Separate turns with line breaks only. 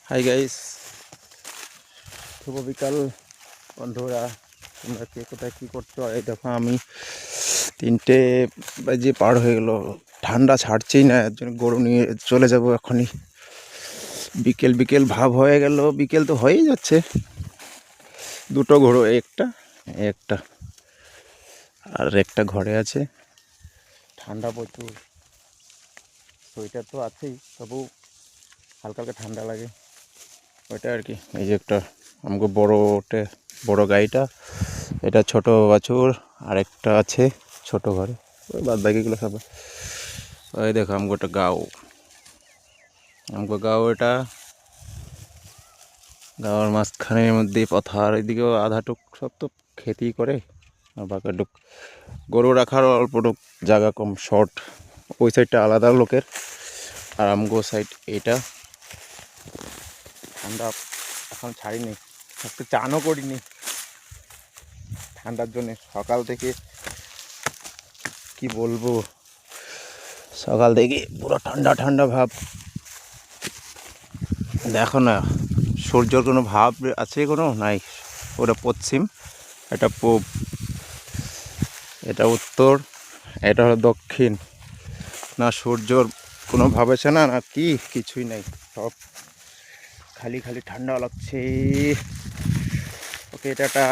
Hi guys, শুভ বিকাল বন্ধুরা। তোমরা কে কোথায় কী করছো? এই দেখো আমি 3টে বাজে পার হয়ে গেল, ঠান্ডা ছাড়ছেই না। এর জন্য গরু নিয়ে চলে যাব এখনই। বিকেল বিকেল ভাব হয়ে গেল, বিকেল তো হয়েই যাচ্ছে। দুটো গরু, একটা একটা আর একটা ঘরে আছে। ঠান্ডা প্রচুর, সোয়েটার তো আছেই, তবু হালকা হালকা ঠান্ডা লাগে, ওইটা আর কি। এই যে একটা আমাকে বড় গাড়িটা, এটা ছোট বাছুর, আর একটা আছে ছোট ঘরে। ওই বাদ বাকিগুলো সব ওই দেখো আমগো গাও এটা গাওয়ার মাঝখানের মধ্যে পথার, এদিকেও আধাটুক সব তো খেতেই করে, আর বাকিটুক গরু রাখার অল্পটুক জায়গা কম, শর্ট। ওই সাইডটা আলাদা লোকের, আর আমগো সাইড এটা। ঠান্ডা এখন ছাড়িনি, আজকে চানও করিনি ঠান্ডার জন্যে। সকাল থেকে কি বলবো, সকাল থেকে পুরো ঠান্ডা ঠান্ডা ভাব। দেখো না, সূর্যর কোনো ভাব আছে? কোনো নাই। ওটা পশ্চিম, এটা পূব, এটা উত্তর, এটা হলো দক্ষিণ। না সূর্যর কোনো ভাব আছে না, না কি কিছুই নাই, সব খালি খালি ঠান্ডা লাগছে। ওকে, এটা